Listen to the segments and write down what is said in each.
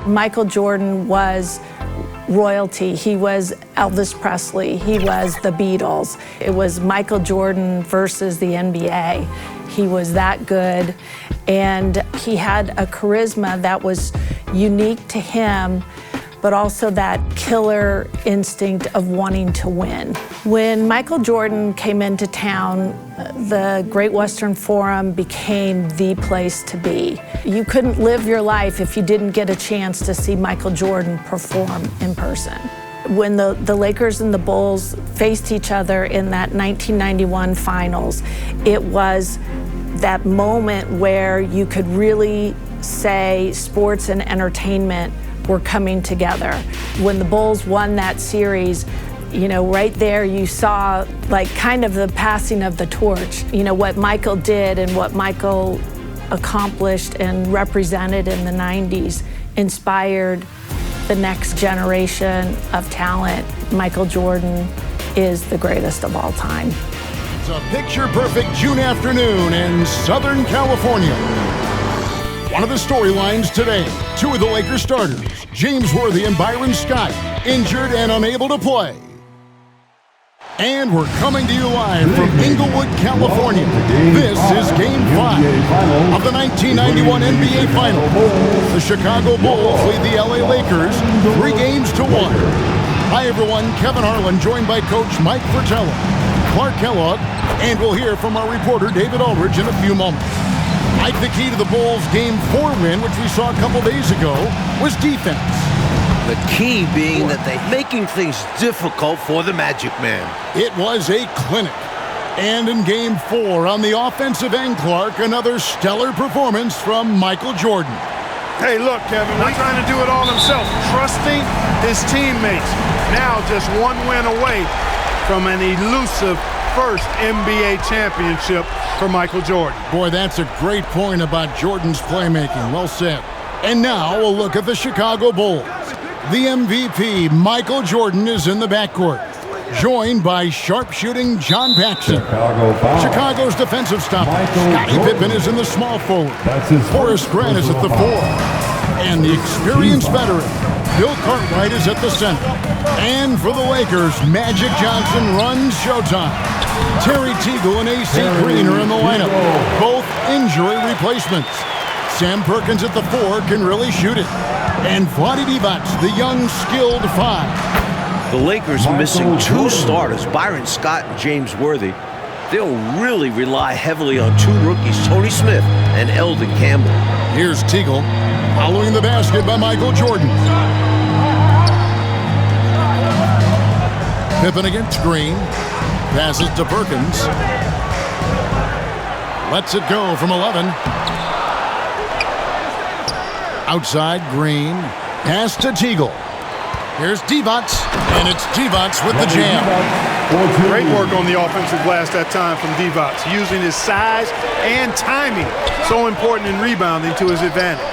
Michael Jordan was royalty. He was Elvis Presley. He was the Beatles. It was Michael Jordan versus the NBA. He was that good, and he had a charisma that was unique to him, but also that killer instinct of wanting to win. When Michael Jordan came into town, the Great Western Forum became the place to be. You couldn't live your life if you didn't get a chance to see Michael Jordan perform in person. When the Lakers and the Bulls faced each other in that 1991 finals, it was that moment where you could really say sports and entertainment were coming together. When the Bulls won that series, you know, right there you saw like kind of the passing of the torch. You know, what Michael did and what Michael accomplished and represented in the 90s inspired the next generation of talent. Michael Jordan is the greatest of all time. It's a picture-perfect June afternoon in Southern California. One of the storylines today, two of the Lakers starters, James Worthy and Byron Scott, injured and unable to play. And we're coming to you live from Inglewood, California. This is Game 5 of the 1991 NBA Finals. The Chicago Bulls lead the LA Lakers 3-1. Hi everyone, Kevin Harlan joined by Coach Mike Fratello, Clark Kellogg, and we'll hear from our reporter David Aldridge in a few moments. I think the key to the Bulls' Game 4 win, which we saw a couple days ago, was defense. The key being that they're making things difficult for the Magic Man. It was a clinic. And in Game 4, on the offensive end, Clark, another stellar performance from Michael Jordan. Hey, look, Kevin, not trying to do it all himself, trusting his teammates. Now just one win away from an elusive first NBA championship for Michael Jordan. Boy, that's a great point about Jordan's playmaking. Well said. And now we'll look at the Chicago Bulls. The MVP, Michael Jordan, is in the backcourt, joined by sharpshooting John Paxson. Chicago's defensive stopper, Scottie Pippen, is in the small forward. Horace Grant is at the 4. And the experienced veteran, Bill Cartwright, is at the center. And for the Lakers, Magic Johnson runs showtime. Terry Teagle and A.C. Green are in the lineup, both injury replacements. Sam Perkins at the 4 can really shoot it. And Vlade Divac, the young, skilled 5. The Lakers missing 2 starters, Byron Scott and James Worthy. They'll really rely heavily on 2 rookies, Tony Smith and Eldon Campbell. Here's Teagle, following the basket by Michael Jordan. Pippen against Green. Passes to Perkins. Lets it go from 11. Outside, Green. Pass to Teagle. Here's Divac, and it's Divac with the jam. Great work on the offensive glass that time from Divac, using his size and timing, so important in rebounding, to his advantage.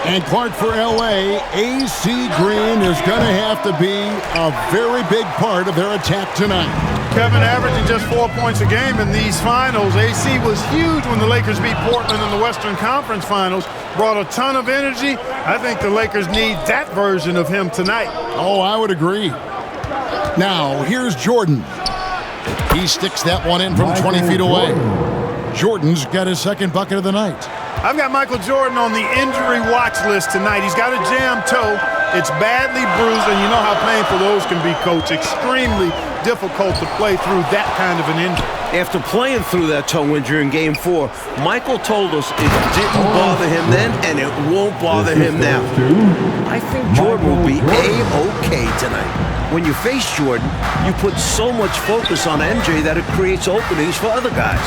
And Clark, for LA, A.C. Green is going to have to be a very big part of their attack tonight. Kevin, averaging just 4 points a game in these finals. AC was huge when the Lakers beat Portland in the Western Conference Finals. Brought a ton of energy. I think the Lakers need that version of him tonight. Oh, I would agree. Now, here's Jordan. He sticks that one in from 20 feet away. Jordan's got his second bucket of the night. I've got Michael Jordan on the injury watch list tonight. He's got a jammed toe. It's badly bruised, and you know how painful those can be, Coach. Extremely difficult to play through that kind of an injury. After playing through that toe injury in Game 4, Michael told us it didn't bother him then, and it won't bother him now. I think Jordan will be A-OK tonight. When you face Jordan, you put so much focus on MJ that it creates openings for other guys.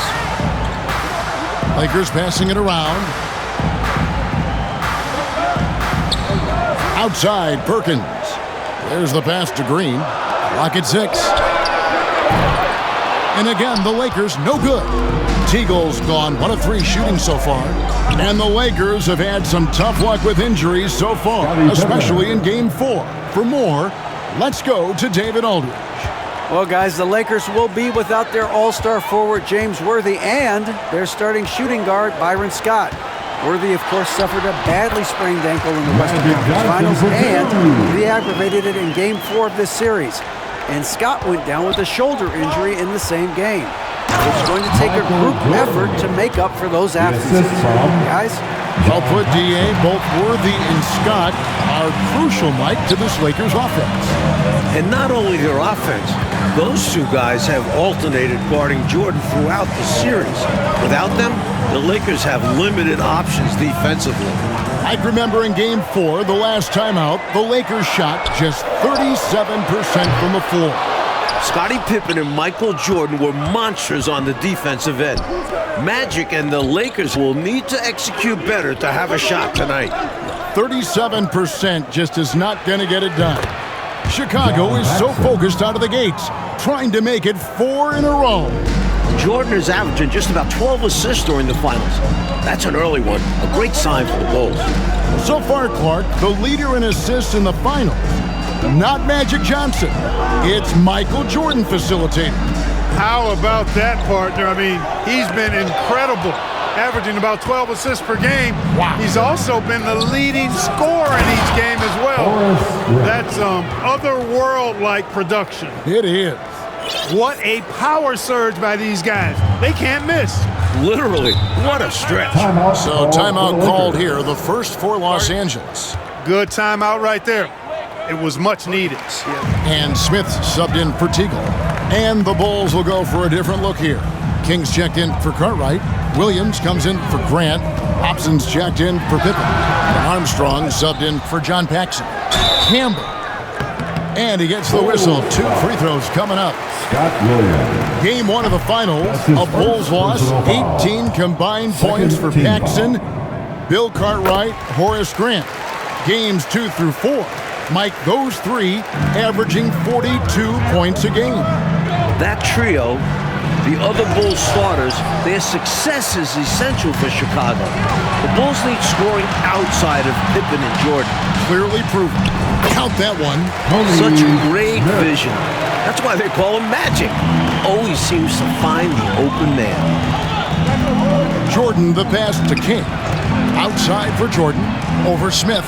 Lakers passing it around. Outside, Perkins. There's the pass to Green. Clock at 6. And again, the Lakers no good. Teagle's gone 1 of 3 shooting so far. And the Lakers have had some tough luck with injuries so far, especially in Game 4. For more, let's go to David Aldridge. Well, guys, the Lakers will be without their all-star forward James Worthy and their starting shooting guard Byron Scott. Worthy, of course, suffered a badly sprained ankle in the Western Conference Finals and re-aggravated it in Game 4 of this series. And Scott went down with a shoulder injury in the same game. It's going to take a group effort to make up for those absences. Guys? Well put, D.A. Both Worthy and Scott are crucial, Mike, to this Lakers offense. And not only their offense, those two guys have alternated guarding Jordan throughout the series. Without them, the Lakers have limited options defensively. I remember in Game 4, the last time out, the Lakers shot just 37% from the floor. Scottie Pippen and Michael Jordan were monsters on the defensive end. Magic and the Lakers will need to execute better to have a shot tonight. 37% just is not going to get it done. Chicago is so focused out of the gates, trying to make it 4 in a row. Jordan is averaging just about 12 assists during the finals. That's an early one, a great sign for the Bulls. So far, Clark, the leader in assists in the finals. Not Magic Johnson. It's Michael Jordan facilitating. How about that, partner? I mean, he's been incredible, averaging about 12 assists per game. Wow. He's also been the leading scorer in each game as well. That's otherworld-like production. It is. What a power surge by these guys. They can't miss. Literally, what a stretch. So timeout called here, the first for Los Angeles. Good timeout right there. It was much needed. And Smith subbed in for Teagle. And the Bulls will go for a different look here. Kings checked in for Cartwright. Williams comes in for Grant. Hobson's checked in for Pippen. And Armstrong subbed in for John Paxson. Campbell. And he gets the whistle. 2 free throws coming up. Scott Williams. Game 1 of the finals. A Bulls loss. 18 combined points for Paxson, Bill Cartwright, Horace Grant. Games 2 through 4. Mike, those 3 averaging 42 points a game. That trio, the other Bulls starters, their success is essential for Chicago. The Bulls need scoring outside of Pippen and Jordan. Clearly proven. Count that one. Such great vision. That's why they call him Magic. Always seems to find the open man. Jordan the pass to King. Outside for Jordan. Over Smith.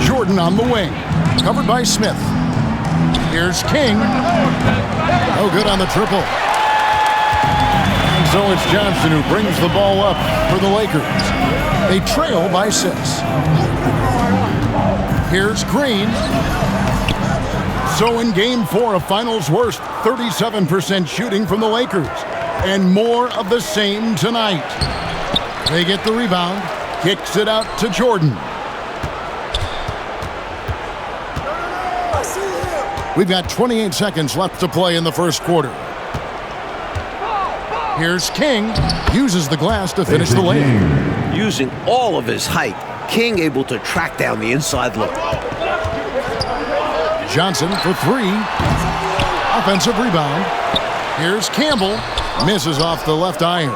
Jordan on the wing. Covered by Smith. Here's King. No good on the triple. And so it's Johnson who brings the ball up for the Lakers. They trail by 6. Here's Green. So in Game 4 of Finals worst, 37% shooting from the Lakers. And more of the same tonight. They get the rebound. Kicks it out to Jordan. We've got 28 seconds left to play in the first quarter. Here's King. Uses the glass to finish the lane. Using all of his height, King able to track down the inside look. Johnson for 3. Offensive rebound. Here's Campbell. Misses off the left iron.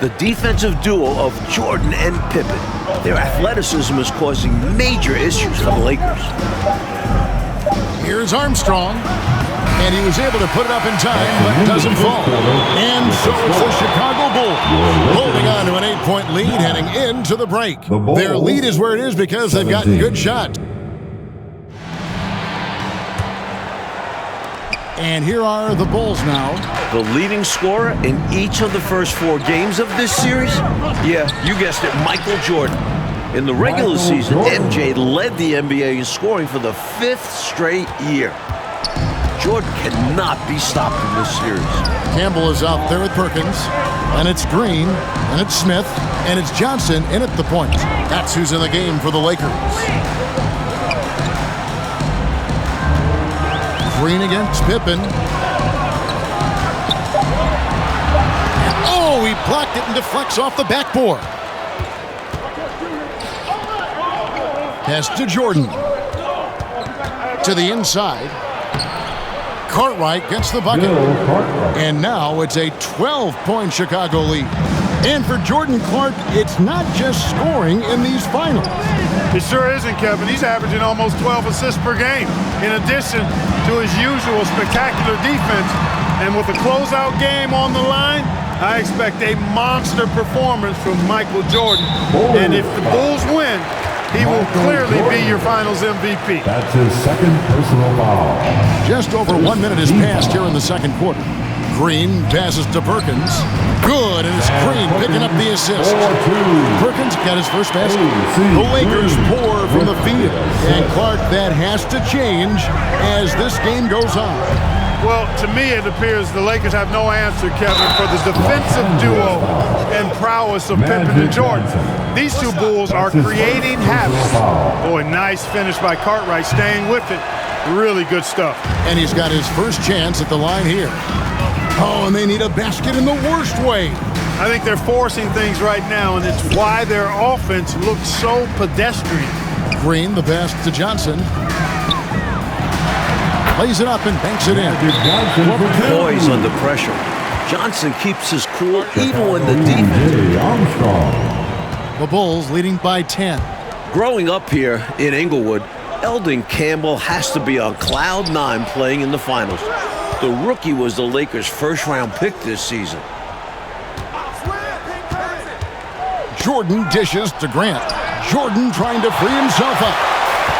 The defensive duo of Jordan and Pippen. Their athleticism is causing major issues for the Lakers. Here's Armstrong. And he was able to put it up in time, but doesn't fall. And so it's the Chicago Bulls holding on to an 8-point lead heading into the break. Their lead is where it is because they've gotten good shots. And here are the Bulls now. The leading scorer in each of the first 4 games of this series? Yeah, you guessed it, Michael Jordan. In the regular season, MJ led the NBA in scoring for the 5th straight year. Jordan cannot be stopped in this series. Campbell is out there with Perkins, and it's Green, and it's Smith, and it's Johnson in at the point. That's who's in the game for the Lakers. Green against Pippen. Oh, he blocked it and deflects off the backboard. Pass to Jordan. To the inside. Cartwright gets the bucket. And now it's a 12-point Chicago lead. And for Jordan Clark, it's not just scoring in these finals. It sure isn't, Kevin. He's averaging almost 12 assists per game. In addition to his usual spectacular defense, And with a closeout game on the line, I expect a monster performance from Michael Jordan. And if the Bulls win, he will clearly be your finals MVP. That's his second personal foul. Just over 1 minute has passed here in the second quarter. Green passes to Perkins. Good, and it's Green picking up the assist. Perkins got his first basket. The Lakers pour from the field. And Clark, that has to change as this game goes on. Well, to me, it appears the Lakers have no answer, Kevin, for the defensive duo and prowess of Pippen and Jordan. These two Bulls are creating havoc. Boy, nice finish by Cartwright, staying with it. Really good stuff. And he's got his first chance at the line here. Oh, and they need a basket in the worst way. I think they're forcing things right now, and it's why their offense looks so pedestrian. Green, the pass to Johnson. Lays it up and banks it in. Poise under pressure. Johnson keeps his cool even when the defense. The Bulls leading by 10. Growing up here in Inglewood, Eldon Campbell has to be on cloud 9 playing in the finals. The rookie was the Lakers' first-round pick this season. Jordan dishes to Grant. Jordan trying to free himself up.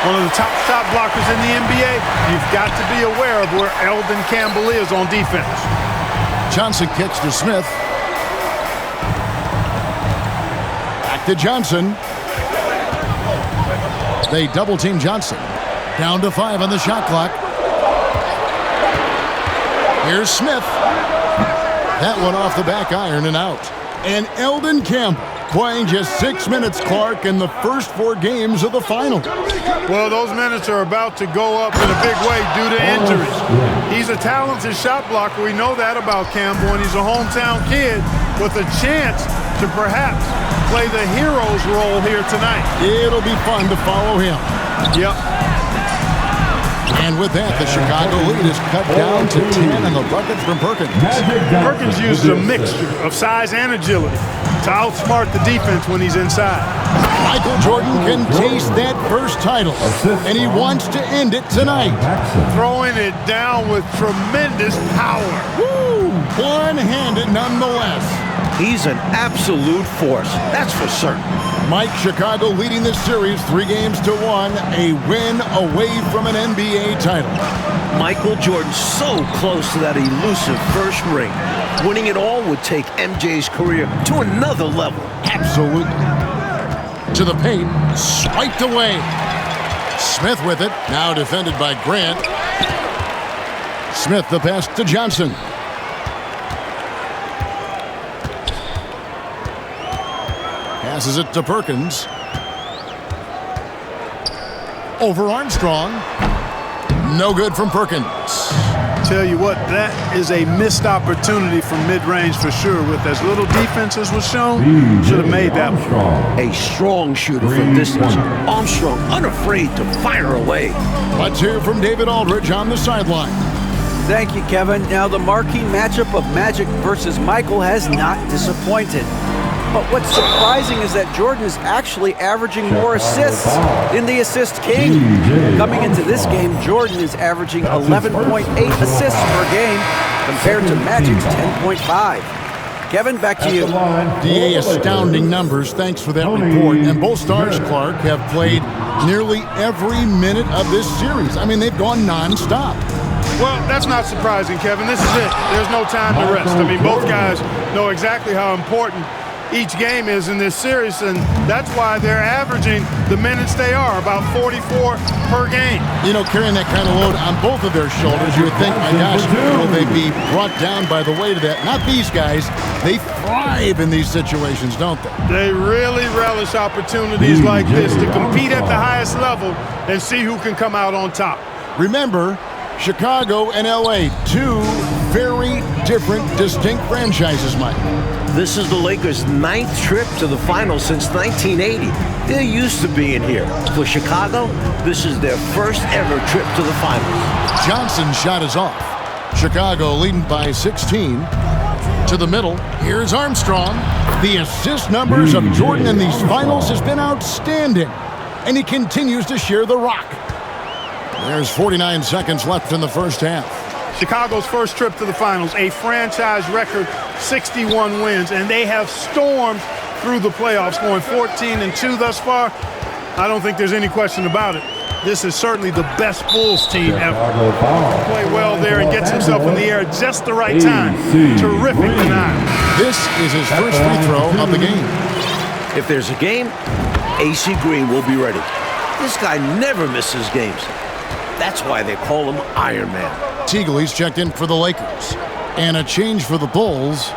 One of the top shot blockers in the NBA. You've got to be aware of where Eldon Campbell is on defense. Johnson kicks to Smith. Back to Johnson. They double-team Johnson. Down to 5 on the shot clock. Here's Smith. That one off the back iron and out. And Eldon Campbell playing just 6 minutes, Clark, in the first 4 games of the final. Well, those minutes are about to go up in a big way due to injuries. He's a talented shot blocker. We know that about Campbell, and he's a hometown kid with a chance to perhaps play the hero's role here tonight. It'll be fun to follow him. Yep. And with that, the Chicago lead is cut down to 10 on the bucket from Perkins. Perkins uses a mixture of size and agility to outsmart the defense when he's inside. Michael Jordan can taste that first title, and he wants to end it tonight. Throwing it down with tremendous power. Woo! One-handed nonetheless. He's an absolute force, that's for certain. Mike, Chicago leading this series 3-1, a win away from an NBA title. Michael Jordan so close to that elusive first ring. Winning it all would take MJ's career to another level. Absolutely. To the paint, swiped away. Smith with it, now defended by Grant. Smith the pass to Johnson. Passes it to Perkins. Over Armstrong. No good from Perkins. Tell you what, that is a missed opportunity from mid-range for sure. With as little defense as was shown, should have made that one. A strong shooter from distance. Armstrong unafraid to fire away. Let's hear from David Aldridge on the sideline. Thank you, Kevin. Now, the marquee matchup of Magic versus Michael has not disappointed. But what's surprising is that Jordan is actually averaging more assists than the assist king. Coming into this game, Jordan is averaging 11.8 assists per game compared to Magic's 10.5. Kevin, back to you. DA, astounding numbers. Thanks for that report. And both stars, Clark, have played nearly every minute of this series. I mean, they've gone nonstop. Well, that's not surprising, Kevin. This is it. There's no time to rest. I mean, both guys know exactly how important each game is in this series, and that's why they're averaging the minutes they are, about 44 per game. You know, carrying that kind of load on both of their shoulders, you would think, my gosh, will they be brought down by the weight of that? Not these guys. They thrive in these situations, don't they? They really relish opportunities like this to compete at the highest level and see who can come out on top. Remember, Chicago and LA, two very different, distinct franchises, Mike. This is the Lakers' 9th trip to the finals since 1980. They're used to being here. For Chicago, this is their first ever trip to the finals. Johnson's shot is off. Chicago leading by 16. To the middle, here's Armstrong. The assist numbers of Jordan in these finals has been outstanding, and he continues to share the rock. There's 49 seconds left in the first half. Chicago's first trip to the finals, a franchise record 61 wins, and they have stormed through the playoffs, going 14-2 thus far. I don't think there's any question about it. This is certainly the best Bulls team ever. Play well there and gets himself in the air at just the right time. Terrific denial. This is his first free throw of the game. If there's a game, AC Green will be ready. This guy never misses games. That's why they call him Iron Man. Teagley's checked in for the Lakers. And a change for the Bulls.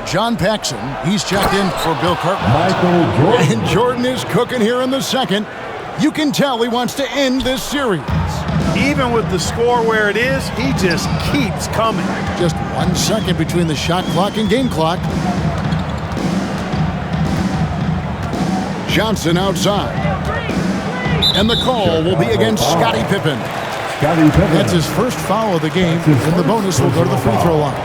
John Paxson, he's checked in for Bill Cartwright. Michael Jordan. And Jordan is cooking here in the second. You can tell he wants to end this series. Even with the score where it is, he just keeps coming. Just 1 second between the shot clock and game clock. Johnson outside. And the call will be against Scottie Pippen. That's his first foul of the game, and the bonus will go to the free throw line.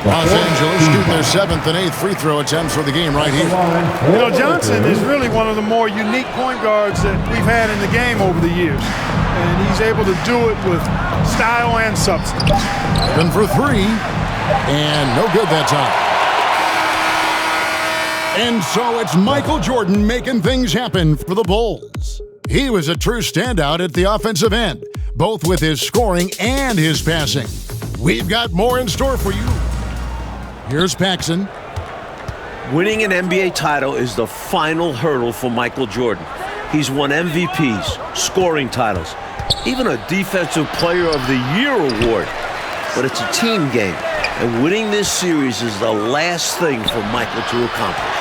Los Angeles shooting their 7th and 8th free throw attempts for the game right here. You know, Johnson is really one of the more unique point guards that we've had in the game over the years. And he's able to do it with style and substance. Pippen for three, and no good that time. And so it's Michael Jordan making things happen for the Bulls. He was a true standout at the offensive end, both with his scoring and his passing. We've got more in store for you. Here's Paxson. Winning an NBA title is the final hurdle for Michael Jordan. He's won MVPs, scoring titles, even a Defensive Player of the Year award. But it's a team game, and winning this series is the last thing for Michael to accomplish.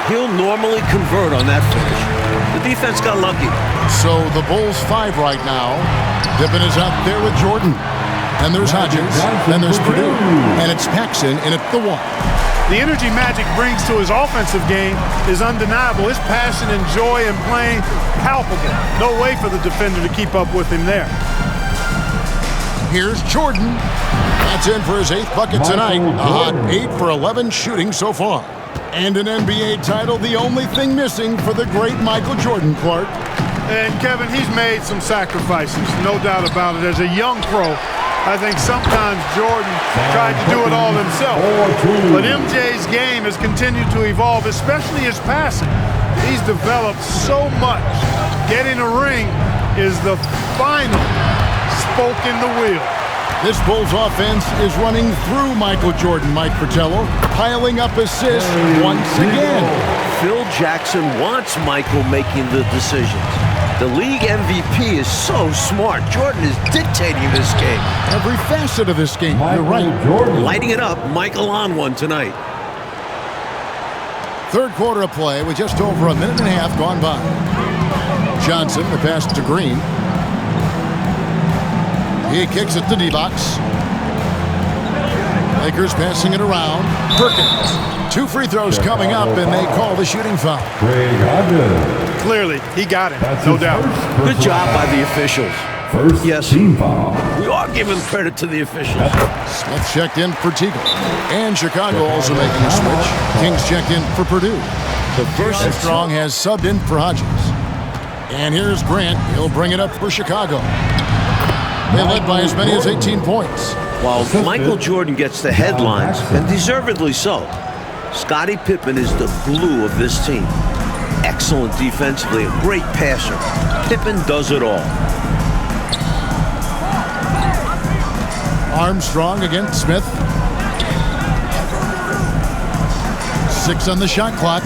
He'll normally convert on that finish. The defense got lucky. So the Bulls 5 right now. Pippen is out there with Jordan. Then there's Hodges, then there's Purdue, and it's Paxson in at the 1. The energy Magic brings to his offensive game is undeniable. His passion and joy in playing, palpable. No way for the defender to keep up with him there. Here's Jordan. That's in for his 8th bucket tonight. A hot 8 for 11 shooting so far. And an NBA title, the only thing missing for the great Michael Jordan, Clark. And Kevin, he's made some sacrifices, no doubt about it. As a young pro, I think sometimes Jordan tried to do it all himself. But MJ's game has continued to evolve, especially his passing. He's developed so much. Getting a ring is the final spoke in the wheel. This Bulls offense is running through Michael Jordan, Mike Fratello, piling up assists once again. Phil Jackson wants Michael making the decisions. The league MVP is so smart. Jordan is dictating this game. Every facet of this game, you're right. Jordan. Lighting it up, Michael on one tonight. Third quarter of play with just over a minute and a half gone by. Johnson, the pass to Green. He kicks it to D-box. Lakers passing it around. Perkins. 2 free throws coming up, and they call the shooting foul. Craig Hodges. Clearly, he got it, That's no his doubt. first Good job by personal the officials. foul. First Yes. team foul. We are giving credit to the officials. Smith checked in for Teagle. And Chicago also making a switch. Kings checked in for Purdue. The first Armstrong has subbed in for Hodges. And here's Grant. He'll bring it up for Chicago. They led by as many as 18 points. While Michael Jordan gets the headlines, and deservedly so, Scottie Pippen is the glue of this team. Excellent defensively, a great passer. Pippen does it all. Armstrong against Smith. 6 on the shot clock.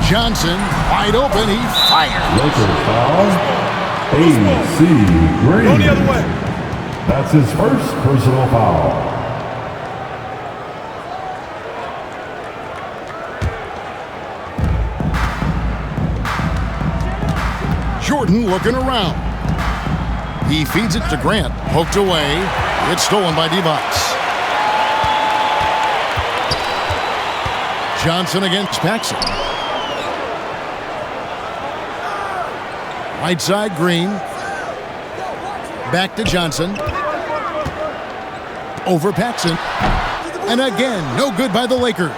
Johnson, wide open, he fires. Lakers foul. AC Green. Go the other way. That's his first personal foul. Jordan looking around. He feeds it to Grant. Poked away. It's stolen by D-box. Johnson against Paxson. Right side, Green. Back to Johnson. Over Paxson. And again, no good by the Lakers.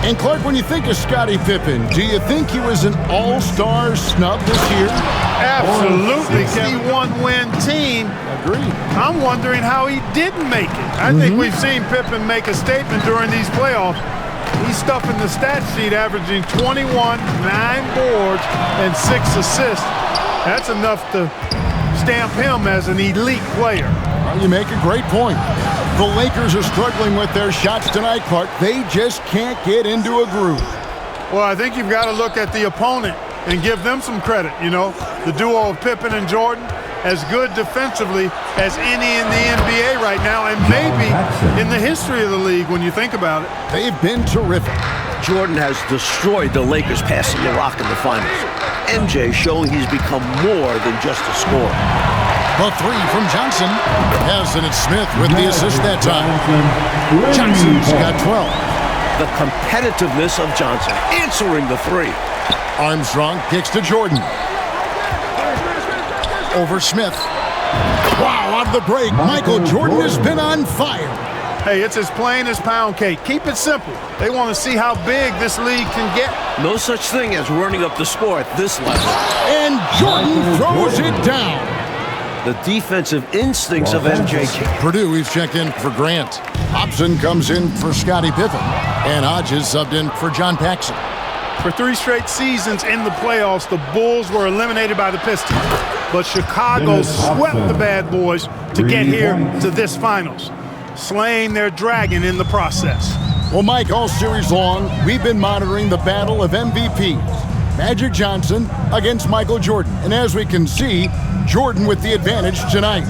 And Clark, when you think of Scottie Pippen, do you think he was an all-star snub this year? Absolutely. 61-win team Agreed. I'm wondering how he didn't make it. I think we've seen Pippen make a statement during these playoffs. He's stuffing the stat sheet, averaging 21, 9 boards, and 6 assists. That's enough to stamp him as an elite player. Well, you make a great point. The Lakers are struggling with their shots tonight, Clark. They just can't get into a groove. Well, I think you've got to look at the opponent and give them some credit. You know, the duo of Pippen and Jordan, as good defensively as any in the NBA right now, and maybe in the history of the league when you think about it. They've been terrific. Jordan has destroyed the Lakers passing the rock in the finals. MJ showing he's become more than just a scorer. The three from Johnson. Has it, it's Smith with the assist that time. Johnson's got 12. The competitiveness of Johnson answering the three. Armstrong kicks to Jordan. Over Smith. Wow, on the break, Michael Jordan has been on fire. Hey, it's as plain as pound cake. Keep it simple. They want to see how big this league can get. No such thing as running up the score at this level. And Jordan throws it down. The defensive instincts of MJ. Purdue, he's checked in for Grant. Hobson comes in for Scottie Pippen. And Hodges subbed in for John Paxson. For 3 straight seasons in the playoffs, the Bulls were eliminated by the Pistons. But Chicago swept the bad boys to get here to this finals, slaying their dragon in the process. Well, Mike, all series long, we've been monitoring the battle of MVPs. Magic Johnson against Michael Jordan. And as we can see, Jordan with the advantage tonight.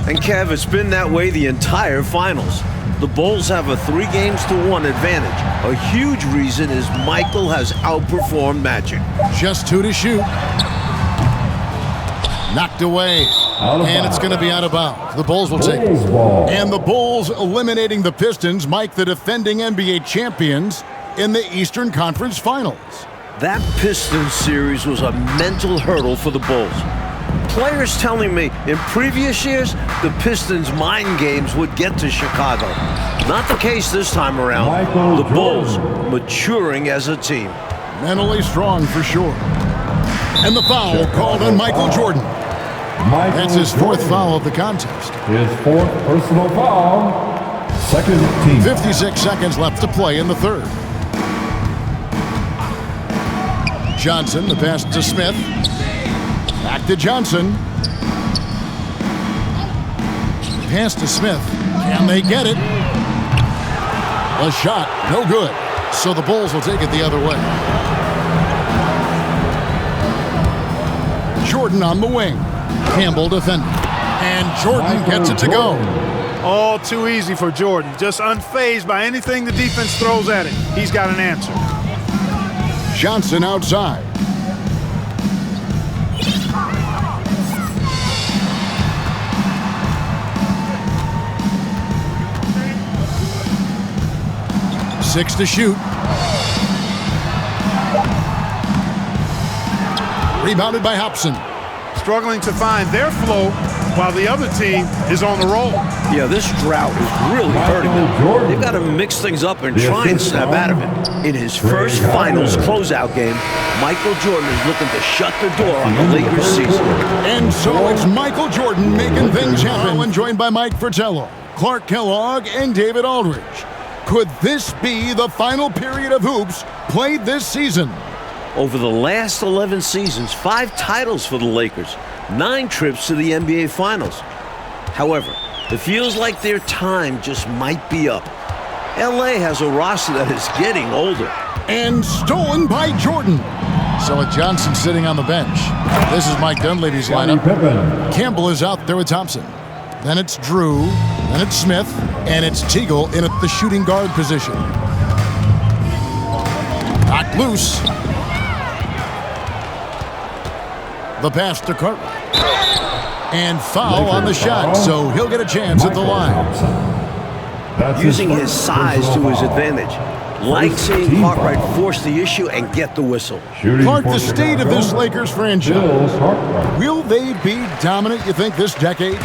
And Kev, it's been that way the entire finals. The Bulls have a 3-1 advantage. A huge reason is Michael has outperformed Magic. Just 2 to shoot. Knocked away. And it's going to be out of bounds. The Bulls will take it. And the Bulls eliminating the Pistons, Mike, the defending NBA champions, in the Eastern Conference Finals. That Pistons series was a mental hurdle for the Bulls. Players telling me in previous years, the Pistons' mind games would get to Chicago. Not the case this time around. The Bulls maturing as a team. Mentally strong for sure. And the foul called on Michael Jordan. That's his 4th foul of the contest. His 4th personal foul. Second team. 56 seconds left to play in the 3rd. Johnson, the pass to Smith. Back to Johnson. Pass to Smith. Can they get it? A shot, no good. So the Bulls will take it the other way. Jordan on the wing. Campbell defending. And Jordan gets it to go. All too easy for Jordan. Just unfazed by anything the defense throws at him. He's got an answer. Johnson outside. Six to shoot. Rebounded by Hobson. Struggling to find their flow while the other team is on the roll. Yeah, this drought is really hurting them. They've got to mix things up and try and snap out of it. In his first finals closeout game, Michael Jordan is looking to shut the door on the Lakers season. And so it's Michael Jordan making things happen. And joined by Mike Fratello, Clark Kellogg, and David Aldridge. Could this be the final period of hoops played this season? Over the last 11 seasons, 5 titles for the Lakers, 9 trips to the NBA Finals. However, it feels like their time just might be up. LA has a roster that is getting older. And stolen by Jordan. So with Johnson sitting on the bench, this is Mike Dunleavy's lineup. Campbell is out there with Thompson. Then it's Drew, then it's Smith, and it's Teagle in at the shooting guard position. Knocked loose. The pass to Cartwright. And foul on the shot, so he'll get a chance at the line. Using his size to his advantage. Like seeing Cartwright force the issue and get the whistle. Clark, the state of this Lakers franchise. Will they be dominant, you think, this decade?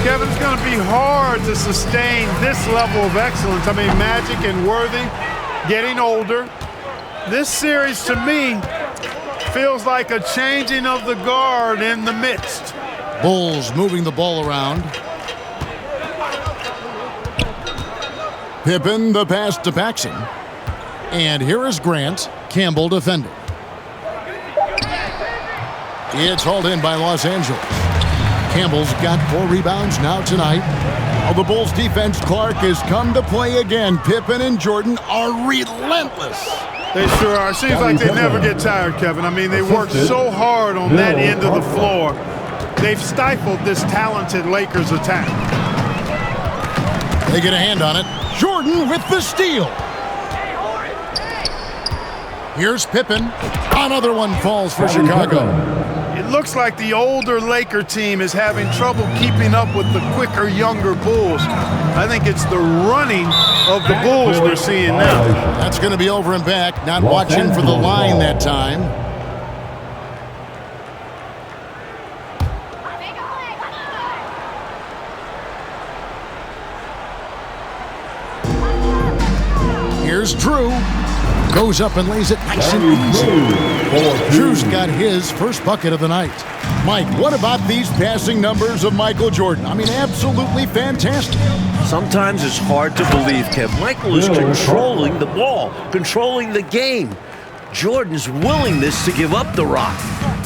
Kevin, it's going to be hard to sustain this level of excellence. I mean, Magic and Worthy getting older. This series, to me, feels like a changing of the guard in the midst. Bulls moving the ball around. Pippen, the pass to Paxson. And here is Grant, Campbell defending. It's hauled in by Los Angeles. Campbell's got 4 rebounds now tonight. Well, the Bulls defense, Clark, has come to play again. Pippen and Jordan are relentless. They sure are. Seems like they never get tired, Kevin. I mean, they work so hard on that end of the floor. They've stifled this talented Lakers attack. They get a hand on it. Jordan with the steal. Here's Pippen. Another one falls for Chicago. It looks like the older Laker team is having trouble keeping up with the quicker, younger Bulls. I think it's the running of the Bulls we're seeing now. That's going to be over and back. Not watching for the line that time. Here's Drew. Goes up and lays it nice and easy. Drew's got his first bucket of the night. Mike, what about these passing numbers of Michael Jordan? I mean, absolutely fantastic. Sometimes it's hard to believe, Kev. Michael is controlling the ball, controlling the game. Jordan's willingness to give up the rock.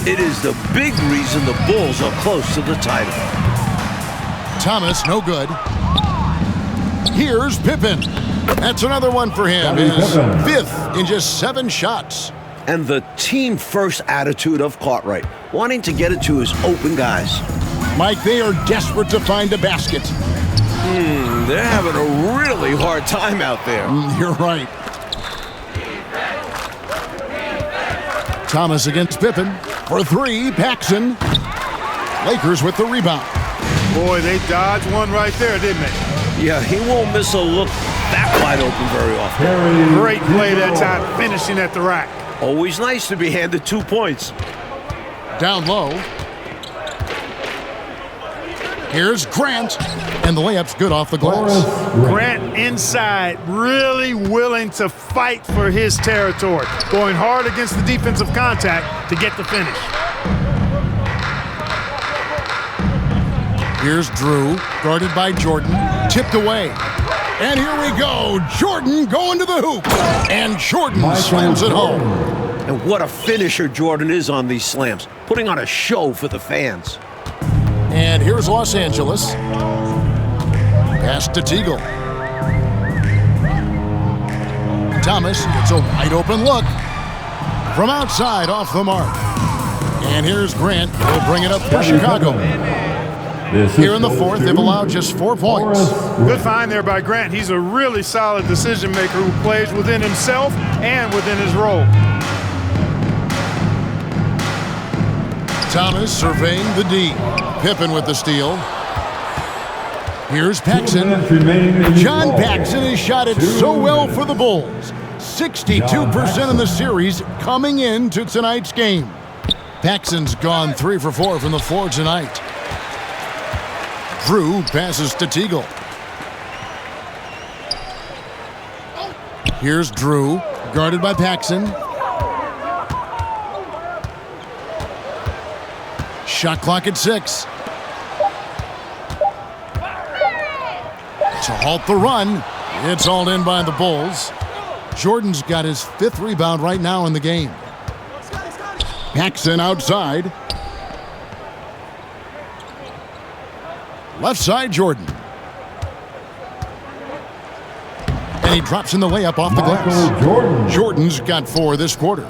It is the big reason the Bulls are close to the title. Thomas, no good. Here's Pippen. That's another one for him. His 5th in just 7 shots. And the team-first attitude of Cartwright, wanting to get it to his open guys. Mike, they are desperate to find a basket. They're having a really hard time out there. You're right. Thomas against Pippen. For 3, Paxson. Lakers with the rebound. Boy, they dodged one right there, didn't they? Yeah, he won't miss a look that wide open very often. Great play that time, finishing at the rack. Always nice to be handed 2 points. Down low. Here's Grant. And the layup's good off the glass. Grant inside, really willing to fight for his territory. Going hard against the defensive contact to get the finish. Here's Drew, guarded by Jordan, tipped away. And here we go, Jordan going to the hoop. And Jordan slams it home. And what a finisher Jordan is on these slams, putting on a show for the fans. And here's Los Angeles. Pass to Teagle. Thomas gets a wide open look. From outside, off the mark. And here's Grant, he'll bring it up for Chicago. Here in the 4th, they've allowed just 4 points. Good find there by Grant. He's a really solid decision maker who plays within himself and within his role. Thomas surveying the D. Pippen with the steal. Here's Paxson. John Paxson has shot it so well for the Bulls. 62% in the series coming into tonight's game. Paxson's gone 3 for 4 from the floor tonight. Drew passes to Teagle. Here's Drew, guarded by Paxson. Shot clock at 6. To halt the run, it's hauled in by the Bulls. Jordan's got his 5th rebound right now in the game. Paxson outside. Left side, Jordan. And he drops in the layup off the glass. Jordan's got 4 this quarter.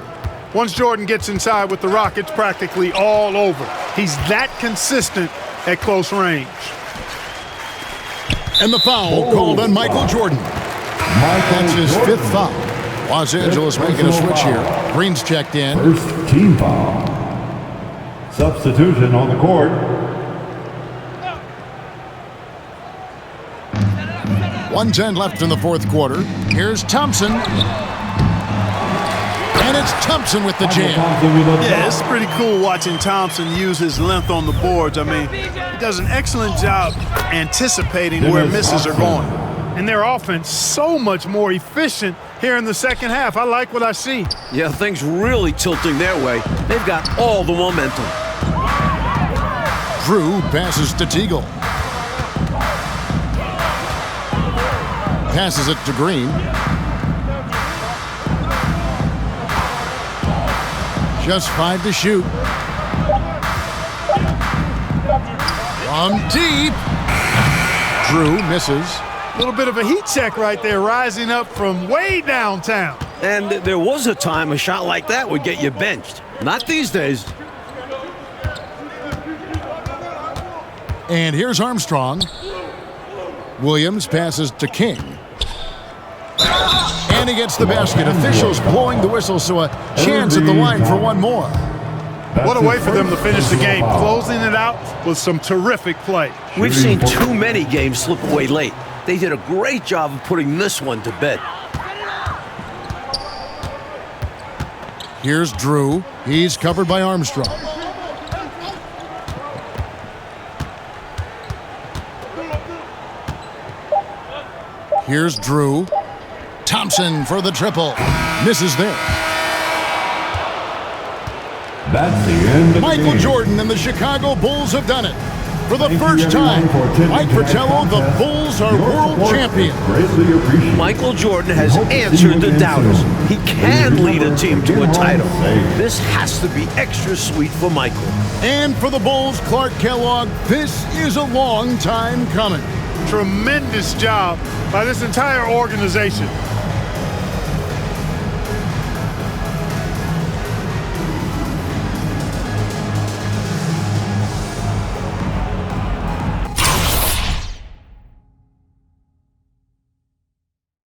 Once Jordan gets inside with the rock, it's practically all over. He's that consistent at close range. And the foul called on Michael Jordan. That's his 5th foul. Los Angeles making a switch here. Green's checked in. First team foul. Substitution on the court. 1:10 left in the 4th quarter. Here's Thompson. And it's Thompson with the jam. Yeah, it's pretty cool watching Thompson use his length on the boards. I mean, he does an excellent job anticipating where misses are going. And their offense so much more efficient here in the second half. I like what I see. Yeah, things really tilting their way. They've got all the momentum. Drew passes to Teagle. Passes it to Green. Just 5 to shoot. From deep. Drew misses. A little bit of a heat check right there, rising up from way downtown. And there was a time a shot like that would get you benched. Not these days. And here's Armstrong. Williams passes to King. And he gets the basket. Officials blowing the whistle, so a chance at the line for one more. What a way for them to finish the game, closing it out with some terrific play. We've seen too many games slip away late. They did a great job of putting this one to bed. Here's Drew. He's covered by Armstrong. Here's Drew. Thompson for the triple. Misses there. That's the end of Michael the game. Jordan and the Chicago Bulls have done it. For the first time, Mike Fratello, the Bulls are world champions. Greatly appreciated. Michael Jordan has answered the doubters. He can lead a team to a title. This has to be extra sweet for Michael. And for the Bulls, Clark Kellogg, this is a long time coming. Tremendous job by this entire organization.